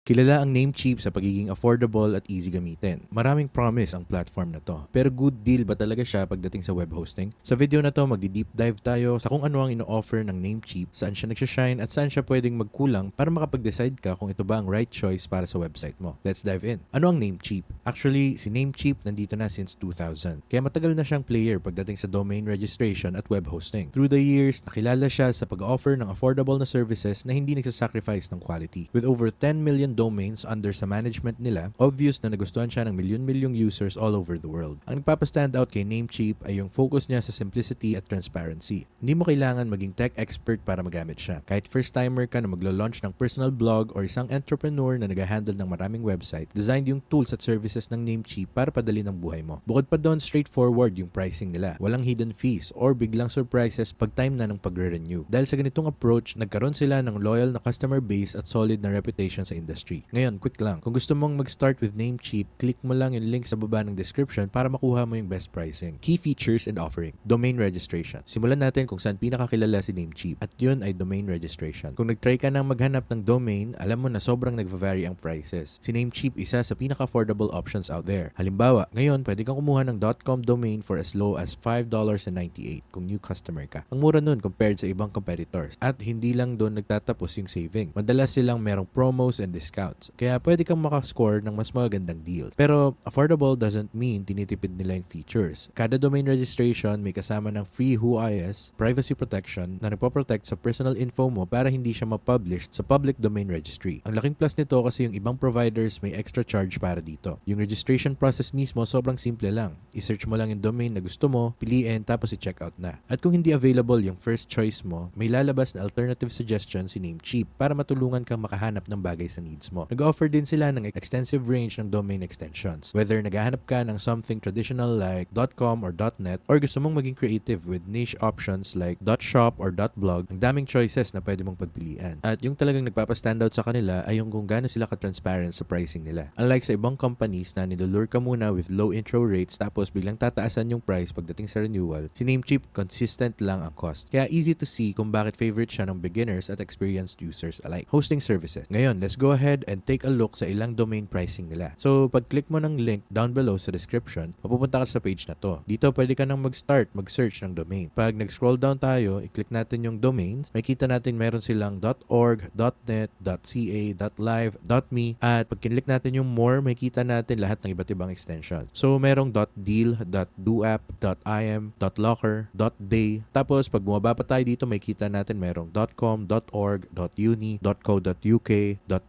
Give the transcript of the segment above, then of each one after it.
Kilala ang Namecheap sa pagiging affordable at easy gamitin. Maraming promise ang platform na to. Pero good deal ba talaga siya pagdating sa web hosting? Sa video na to, magdi-deep dive tayo sa kung ano ang ino-offer ng Namecheap, saan siya nagsashine at saan siya pwedeng magkulang para makapag-decide ka kung ito ba ang right choice para sa website mo. Let's dive in. Ano ang Namecheap? Actually, si Namecheap nandito na since 2000. Kaya matagal na siyang player pagdating sa domain registration at web hosting. Through the years, nakilala siya sa pag-offer ng affordable na services na hindi nagsasacrifice ng quality. With over 10 million domains under sa management nila, obvious na nagustuhan siya ng milyon-milyong users all over the world. Ang nagpapastand out kay Namecheap ay yung focus niya sa simplicity at transparency. Hindi mo kailangan maging tech expert para magamit siya. Kahit first-timer ka na maglo-launch ng personal blog or isang entrepreneur na nag-handle ng maraming website, designed yung tools at services ng Namecheap para padali ng buhay mo. Bukod pa doon, straightforward yung pricing nila. Walang hidden fees or biglang surprises pag time na ng pagre-renew. Dahil sa ganitong approach, nagkaroon sila ng loyal na customer base at solid na reputation sa industry. Ngayon, quick lang. Kung gusto mong mag-start with Namecheap, click mo lang yung link sa baba ng description para makuha mo yung best pricing. Key features and offering. Domain registration. Simulan natin kung saan pinakakilala si Namecheap at yun ay domain registration. Kung nag-try ka nang maghanap ng domain, alam mo na sobrang nag-vary ang prices. Si Namecheap isa sa pinaka-affordable options out there. Halimbawa, ngayon pwede kang kumuha ng .com domain for as low as $5.98 kung new customer ka. Ang mura nun compared sa ibang competitors. At hindi lang doon nagtatapos yung saving. Madalas silang merong promos and discounts. Kaya pwede kang makascore ng mas magandang deal. Pero affordable doesn't mean tinitipid nila yung features. Kada domain registration may kasama ng free WHOIS, privacy protection na nagpo-protect sa personal info mo para hindi siya ma-publish sa public domain registry. Ang laking plus nito kasi yung ibang providers may extra charge para dito. Yung registration process mismo sobrang simple lang. I-search mo lang yung domain na gusto mo, piliin, tapos i-check out na. At kung hindi available yung first choice mo, may lalabas na alternative suggestion si Namecheap para matulungan kang makahanap ng bagay sa needs mo. Nag-offer din sila ng extensive range ng domain extensions. Whether naghahanap ka ng something traditional like .com or .net or gusto mong maging creative with niche options like .shop or .blog, ang daming choices na pwede mong pagpilian. At yung talagang nagpapastandout sa kanila ay yung kung gaano sila ka-transparent sa pricing nila. Unlike sa ibang companies na nilulure ka muna with low intro rates tapos biglang tataasan yung price pagdating sa renewal, si Namecheap consistent lang ang cost. Kaya easy to see kung bakit favorite siya ng beginners at experienced users alike. Hosting services. Ngayon, let's go ahead and take a look sa ilang domain pricing nila. So, pag-click mo ng link down below sa description, mapupunta ka sa page na to. Dito, pwede ka nang mag-start, mag-search ng domain. Pag nag-scroll down tayo, i-click natin yung domains, makikita natin meron silang .org, .net, .ca, .live, .me, at pag kinlik natin yung more, makikita natin lahat ng iba't ibang extension. So, merong .deal, .doapp, .im, .locker, .day. Tapos, pag bumaba pa tayo dito, makikita natin merong .com, .org, .uni, .co.uk,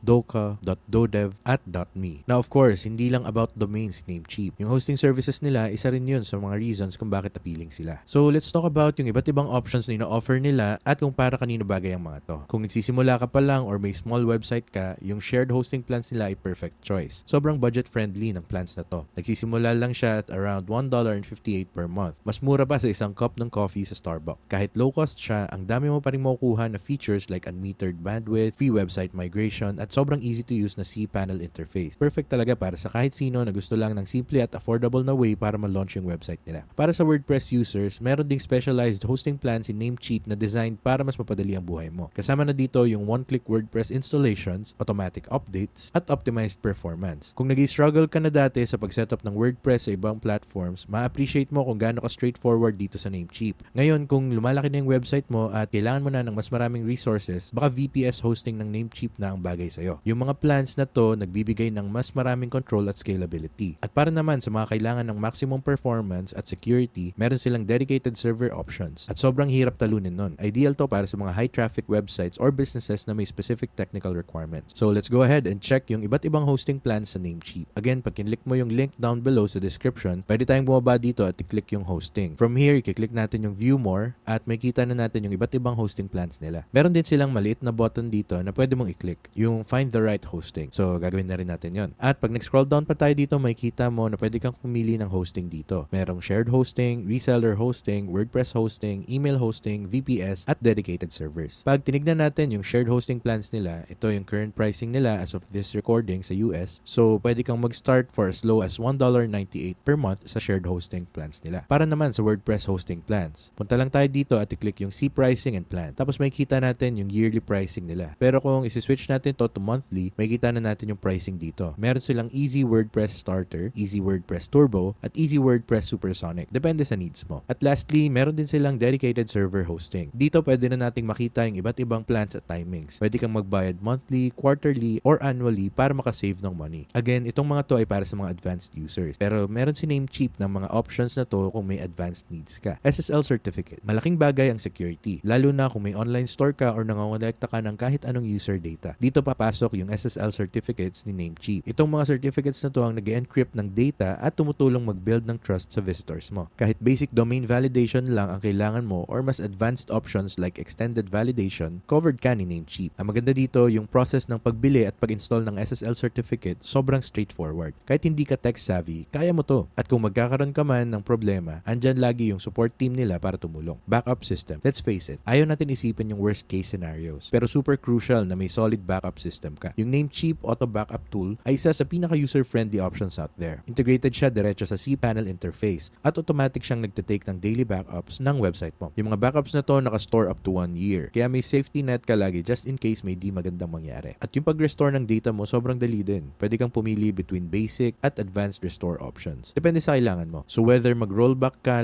.doca, .dodev, at .me. Now, of course, hindi lang about domains Namecheap. Yung hosting services nila, isa rin yun sa mga reasons kung bakit appealing sila. So, let's talk about yung iba't ibang options na ino-offer nila at kung para kanino bagay ang mga to. Kung nagsisimula ka pa lang or may small website ka, yung shared hosting plans nila ay perfect choice. Sobrang budget-friendly ng plans na to. Nagsisimula lang siya at around $1.58 per month. Mas mura pa sa isang cup ng coffee sa Starbucks. Kahit low cost siya, ang dami mo pa rin makukuha na features like unmetered bandwidth, free website migration, at sobrang easy to use na cPanel interface. Perfect talaga para sa kahit sino na gusto lang ng simple at affordable na way para ma-launch yung website nila. Para sa WordPress users, meron ding specialized hosting plans si Namecheap na designed para mas mapadali ang buhay mo. Kasama na dito yung one-click WordPress installations, automatic updates, at optimized performance. Kung nag-struggle ka na dati sa pag-setup ng WordPress sa ibang platforms, ma-appreciate mo kung gaano ka straightforward dito sa Namecheap. Ngayon, kung lumalaki na yung website mo at kailangan mo na ng mas maraming resources, baka VPS hosting ng Namecheap na ang bagay sa'yo. Yung mga plans na to, nagbibigay ng mas maraming control at scalability. At para naman sa mga kailangan ng maximum performance at security, meron silang dedicated server options. At sobrang hirap talunin nun. Ideal to para sa mga high-traffic websites or businesses na may specific technical requirements. So let's go ahead and check yung iba't ibang hosting plans sa Namecheap. Again, pag kinlik mo yung link down below sa description, pwede tayong bumaba dito at i-click yung hosting. From here, i-click natin yung view more at makikita na natin yung iba't ibang hosting plans nila. Meron din silang maliit na button dito na pwede mong i-click, yung find the right hosting. So, gagawin na rin natin yon. At pag nag-scroll down pa tayo dito, makikita mo na pwede kang pumili ng hosting dito. Merong shared hosting, reseller hosting, WordPress hosting, email hosting, VPS, at dedicated servers. Pag tinignan natin yung shared hosting plans nila, ito yung current pricing nila as of this recording sa US. So, pwede kang mag-start for as low as $1.98 per month sa shared hosting plans nila. Para naman sa WordPress hosting plans, punta lang tayo dito at i-click yung see pricing and plan. Tapos makikita natin yung yearly pricing nila. Pero kung isi-switch natin to monthly monthly, makikita na natin yung pricing dito. Meron silang Easy WordPress Starter, Easy WordPress Turbo, at Easy WordPress Supersonic. Depende sa needs mo. At lastly, meron din silang dedicated server hosting. Dito pwede na nating makita yung iba't ibang plans at timings. Pwede kang magbayad monthly, quarterly, or annually para makasave ng money. Again, itong mga to ay para sa mga advanced users. Pero meron si Namecheap ng mga options na to kung may advanced needs ka. SSL certificate. Malaking bagay ang security, lalo na kung may online store ka or nangongolekta ka ng kahit anong user data. Dito papasok yung SSL certificates ni Namecheap. Itong mga certificates na to ang nag-encrypt ng data at tumutulong mag-build ng trust sa visitors mo. Kahit basic domain validation lang ang kailangan mo or mas advanced options like extended validation, covered ka ni Namecheap. Ang maganda dito, yung process ng pagbili at pag-install ng SSL certificate sobrang straightforward. Kahit hindi ka tech savvy, kaya mo to. At kung magkakaroon ka man ng problema, andyan lagi yung support team nila para tumulong. Backup system. Let's face it, ayaw natin isipin yung worst case scenarios. Pero super crucial na may solid backup system ka. Yung Namecheap Auto Backup Tool ay isa sa pinaka-user-friendly options out there. Integrated siya diretso sa cPanel interface at automatic siyang nagtitake ng daily backups ng website mo. Yung mga backups na to naka-store up to 1 year. Kaya may safety net ka lagi just in case may di magandang mangyari. At yung pag-restore ng data mo sobrang dali din. Pwede kang pumili between basic at advanced restore options. Depende sa kailangan mo. So whether mag-rollback ka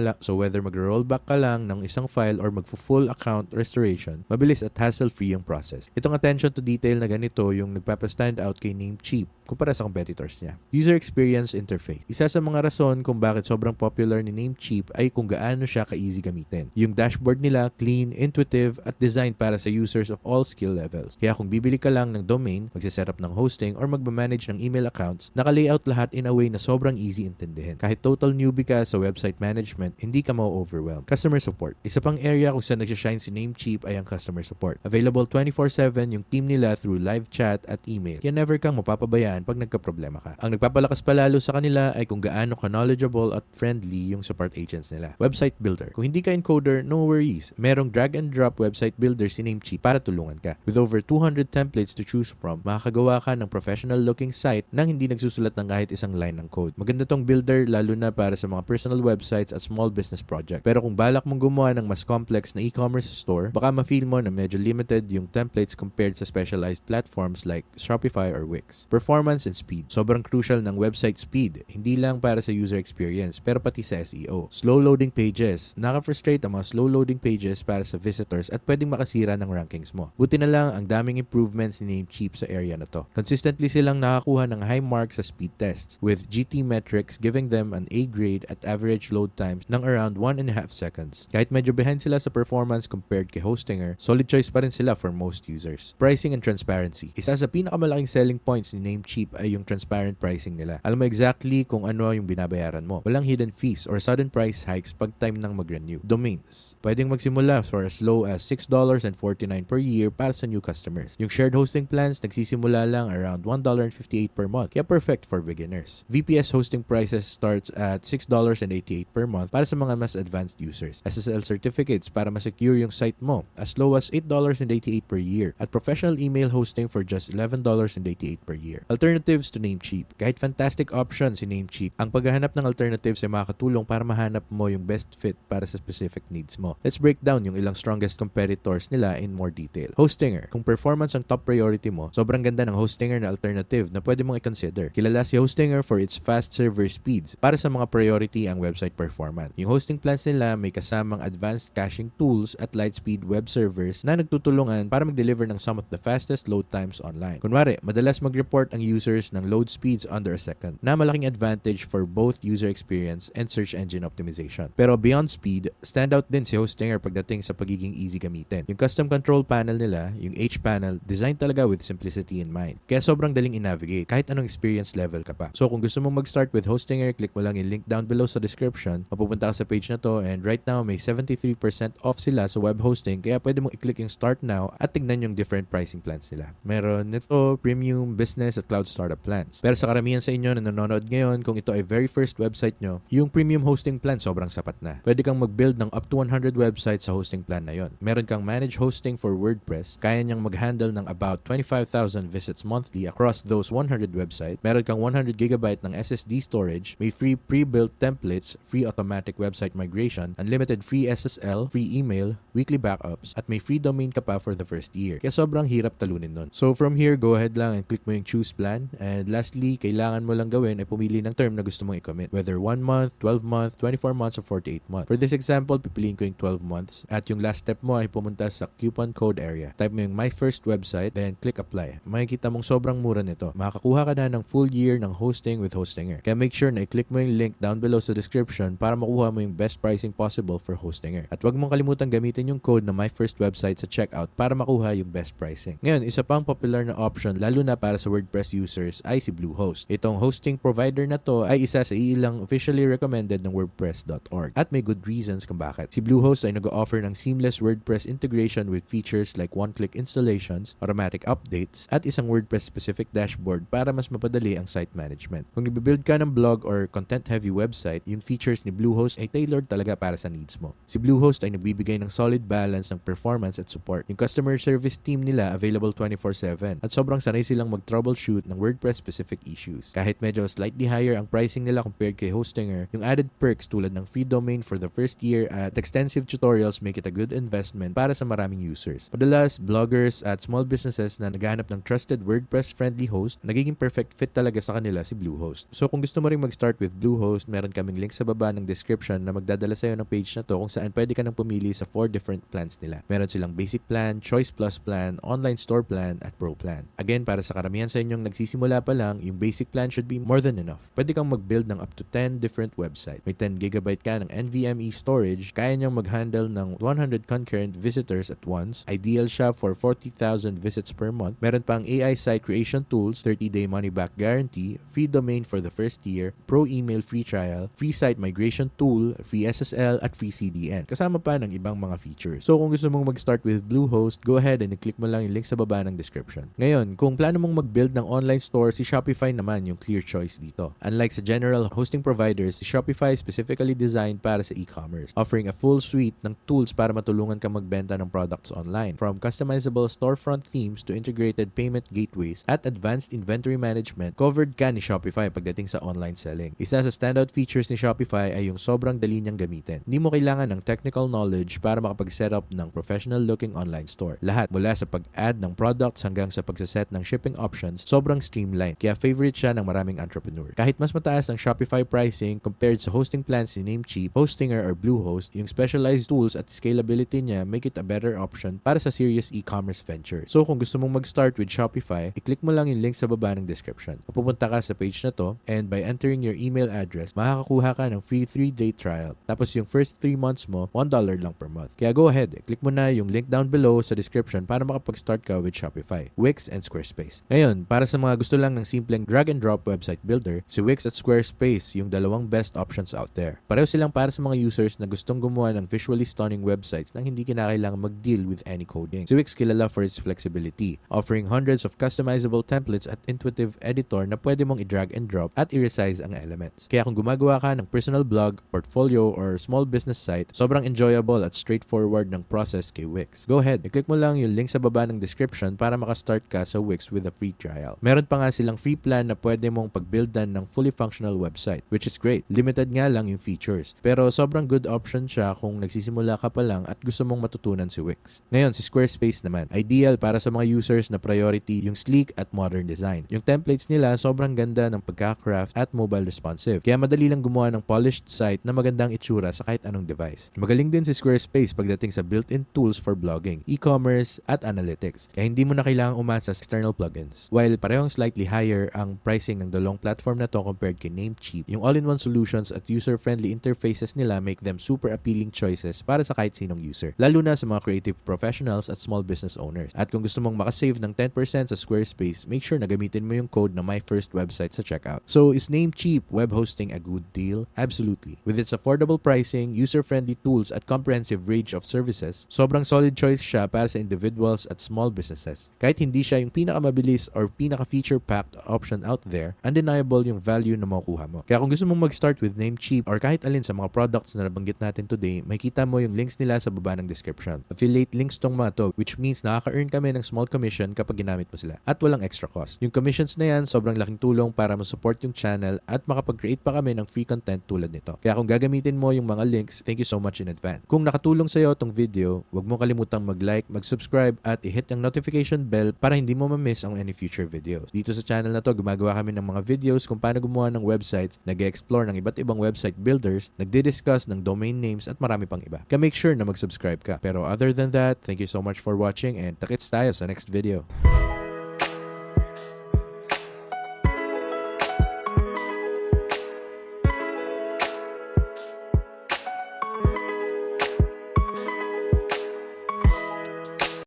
lang ng isang file or mag-full account restoration, mabilis at hassle-free yung process. Itong attention to detail na ganito yung nagpapa-stand out kay Namecheap kumpara sa competitors niya. User experience interface. Isa sa mga rason kung bakit sobrang popular ni Namecheap ay kung gaano siya ka-easy gamitin. Yung dashboard nila clean, intuitive at designed para sa users of all skill levels. Kaya kung bibili ka lang ng domain, magsiset up ng hosting or magmamanage ng email accounts, naka-layout lahat in a way na sobrang easy intindihin. Kahit total newbie ka sa website management, hindi ka ma-overwhelm. Customer support. Isa pang area kung saan nagsashine si Namecheap ay ang customer support. Available 24/7 yung team nila through live chat at email. Kaya never kang mapapabayaan pag nagka-problema ka. Ang nagpapalakas palalo sa kanila ay kung gaano ka knowledgeable at friendly yung support agents nila. Website builder. Kung hindi ka encoder, no worries. Merong drag and drop website builder si Namecheap para tulungan ka. With over 200 templates to choose from, makakagawa ka ng professional looking site nang hindi nagsusulat ng kahit isang line ng code. Maganda tong builder lalo na para sa mga personal websites at small business project. Pero kung balak mong gumawa ng mas complex na e-commerce store, baka ma-feel mo na medyo limited yung templates compared sa specialized platforms like Shopify or Wix. Performance and speed. Sobrang crucial ng website speed. Hindi lang para sa user experience, pero pati sa SEO. Slow loading pages. Naka-frustrate ang mga slow loading pages para sa visitors at pwedeng makasira ng rankings mo. Buti na lang ang daming improvements ni Namecheap sa area na to. Consistently silang nakakuha ng high marks sa speed tests, with GT metrics giving them an A grade at average load times ng around 1.5 seconds. Kahit medyo behind sila sa performance compared kay Hostinger, solid choice pa rin sila for most users. Pricing and transparency. Isa sa pinakamalaking selling points ni Namecheap ay yung transparent pricing nila. Alam mo exactly kung ano yung binabayaran mo. Walang hidden fees or sudden price hikes pag time ng mag-renew. Domains. Pwedeng magsimula for as low as $6.49 per year para sa new customers. Yung shared hosting plans nagsisimula lang around $1.58 per month. Kaya perfect for beginners. VPS hosting prices starts at $6.88 per month para sa mga mas advanced users. SSL certificates para ma-secure yung site mo as low as $8.88 per year. At professional email hosting for just $11.88 per year. Alternatives to Namecheap. Kahit fantastic option si Namecheap, ang paghahanap ng alternatives ay makakatulong para mahanap mo yung best fit para sa specific needs mo. Let's break down yung ilang strongest competitors nila in more detail. Hostinger. Kung performance ang top priority mo, sobrang ganda ng Hostinger na alternative na pwede mong i-consider. Kilala si Hostinger for its fast server speeds para sa mga priority ang website performance. Yung hosting plans nila may kasamang advanced caching tools at lightspeed web servers na nagtutulungan para mag-deliver ng some of the fastest load times online. Kunwari, madalas mag-report ang users ng load speeds under a second na malaking advantage for both user experience and search engine optimization. Pero beyond speed, standout din si Hostinger pagdating sa pagiging easy gamitin. Yung custom control panel nila, yung H panel, designed talaga with simplicity in mind. Kaya sobrang daling i-navigate kahit anong experience level ka pa. So kung gusto mong mag-start with Hostinger, click mo lang yung link down below sa description. Mapupunta ka sa page na to and right now may 73% off sila sa web hosting kaya pwede mong i-click yung start now at tignan yung different pricing plans nila. Meron nito premium, business at cloud cloud startup plans. Pero sa karamihan sa inyo na nanonood ngayon, kung ito ay very first website nyo, yung premium hosting plan sobrang sapat na. Pwede kang mag-build ng up to 100 websites sa hosting plan na yon. Meron kang managed hosting for WordPress, kaya niyang mag-handle ng about 25,000 visits monthly across those 100 websites. Meron kang 100GB ng SSD storage, may free pre-built templates, free automatic website migration, unlimited free SSL, free email, weekly backups, at may free domain ka pa for the first year. Kaya sobrang hirap talunin nun. So from here, go ahead lang and click mo yung choose plan. And lastly, kailangan mo lang gawin ay pumili ng term na gusto mong i-commit. Whether 1 month, 12 months, 24 months, or 48 months. For this example, pipiliin ko yung 12 months. At yung last step mo ay pumunta sa coupon code area. Type mo yung my first website, then click apply. Makikita mong sobrang mura nito. Makakuha ka na ng full year ng hosting with Hostinger. Kaya make sure na i-click mo yung link down below sa description para makuha mo yung best pricing possible for Hostinger. At huwag mong kalimutan gamitin yung code na my first website sa checkout para makuha yung best pricing. Ngayon, isa pang popular na option lalo na para sa WordPress users ay si Bluehost. Itong hosting provider na to ay isa sa ilang officially recommended ng WordPress.org at may good reasons kung bakit. Si Bluehost ay nag-offer ng seamless WordPress integration with features like one-click installations, automatic updates, at isang WordPress-specific dashboard para mas mapadali ang site management. Kung nagbe-build ka ng blog or content-heavy website, yung features ni Bluehost ay tailored talaga para sa needs mo. Si Bluehost ay nagbibigay ng solid balance ng performance at support. Yung customer service team nila available 24/7 at sobrang sanay silang mag-troubleshoot ng WordPress-specific issues. Kahit medyo slightly higher ang pricing nila compared kay Hostinger, yung added perks tulad ng free domain for the first year at extensive tutorials make it a good investment para sa maraming users. Madalas, bloggers at small businesses na naghahanap ng trusted WordPress-friendly host, nagiging perfect fit talaga sa kanila si Bluehost. So kung gusto mo rin mag-start with Bluehost, meron kaming link sa baba ng description na magdadala sa'yo ng page na to kung saan pwede ka nang pumili sa 4 different plans nila. Meron silang basic plan, choice plus plan, online store plan, at pro plan. Again, para sa karamihan sa inyong nagsisimula pa lang, yung basic plan should be more than enough. Pwede kang mag-build ng up to 10 different websites. May 10GB ka ng NVMe storage, kaya niyang mag-handle ng 100 concurrent visitors at once. Ideal siya for 40,000 visits per month. Meron pang AI site creation tools, 30-day money-back guarantee, free domain for the first year, pro email free trial, free site migration tool, free SSL, at free CDN. Kasama pa ng ibang mga features. So kung gusto mong mag-start with Bluehost, go ahead and i-click mo lang yung link sa baba ng description. Ngayon, kung plano mong mag-build ng online store, si Shopify naman yung clear choice dito. Unlike sa general hosting providers, si Shopify is specifically designed para sa e-commerce, offering a full suite ng tools para matulungan ka magbenta ng products online. From customizable storefront themes to integrated payment gateways at advanced inventory management, covered ka ni Shopify pagdating sa online selling. Isa sa standout features ni Shopify ay yung sobrang dali niyang gamitin. Hindi mo kailangan ng technical knowledge para makapag-setup ng professional-looking online store. Lahat, mula sa pag-add ng products hanggang sa pagsaset ng shipping options, sobrang streamlined. Kaya favorite siya ng maraming entrepreneur. Kahit mas mataas ang Shopify pricing compared sa hosting plans ni Namecheap, Hostinger, or Bluehost, yung specialized tools at scalability niya make it a better option para sa serious e-commerce venture. So kung gusto mong mag-start with Shopify, i-click mo lang yung link sa baba ng description. Pupunta ka sa page na to, and by entering your email address, makakakuha ka ng free 3-day trial. Tapos yung first 3 months mo, $1 lang per month. Kaya go ahead, click mo na yung link down below sa description para makapag-start ka with Shopify, Wix, and Squarespace. Ngayon, para sa mga gusto lang ng simpleng drag-and-drop website builder, si Wix at Squarespace yung dalawang best options out there. Pareho silang para sa mga users na gustong gumawa ng visually stunning websites nang hindi kinakailangan mag-deal with any coding. Si Wix kilala for its flexibility, offering hundreds of customizable templates at intuitive editor na pwede mong i-drag and drop at i-resize ang elements. Kaya kung gumagawa ka ng personal blog, portfolio, or small business site, sobrang enjoyable at straightforward ng process kay Wix. Go ahead, i-click mo lang yung link sa baba ng description para makastart ka sa Wix with a free trial. Meron pa nga silang free plan na pwede mong pag-buildan ng fully functional website, which is great. Limited nga lang yung features, pero sobrang good option siya kung nagsisimula ka pa lang at gusto mong matutunan si Wix. Ngayon, si Squarespace naman, ideal para sa mga users na priority yung sleek at modern design. Yung templates nila sobrang ganda ng pagka-craft at mobile responsive, kaya madali lang gumawa ng polished site na magandang itsura sa kahit anong device. Magaling din si Squarespace pagdating sa built-in tools for blogging, e-commerce, at analytics, kaya hindi mo na kailangang umasa sa external plugins. While parehong slightly higher ang pricing ng dalawang platform na to compared kay Namecheap, yung all-in-one solutions at user-friendly interfaces nila make them super appealing choices para sa kahit sinong user, lalo na sa mga creative professionals at small business owners. At kung gusto mong makasave ng 10% sa Squarespace, make sure na gamitin mo yung code na my first website sa checkout. So, is Namecheap web hosting a good deal? Absolutely. With its affordable pricing, user-friendly tools, at comprehensive range of services, sobrang solid choice siya para sa individuals at small businesses. Kahit hindi siya yung pinakamabilis or pinaka feature-packed option out there, undeniable yung value na makukuha mo. Kaya kung gusto mong mag-start with Namecheap or kahit alin sa mga products na nabanggit natin today, makita mo yung links nila sa baba ng description. Affiliate links tong mga to, which means nakaka-earn kami ng small commission kapag ginamit mo sila at walang extra cost. Yung commissions na yan, sobrang laking tulong para ma-support yung channel at makapag-create pa kami ng free content tulad nito. Kaya kung gagamitin mo yung mga links, thank you so much in advance. Kung nakatulong sa'yo tong video, huwag mo kalimutang mag-like, mag-subscribe at i-hit yung notification bell para hindi mo ma-miss ang any future videos. Dito sa channel na to, gumagawa kami ng mga videos kung paano gumawa ng websites, nag-explore ng iba't ibang website builders, nagdi-discuss ng domain names at marami pang iba. Kaya make sure na mag-subscribe ka. Pero other than that, thank you so much for watching and takits tayo sa next video.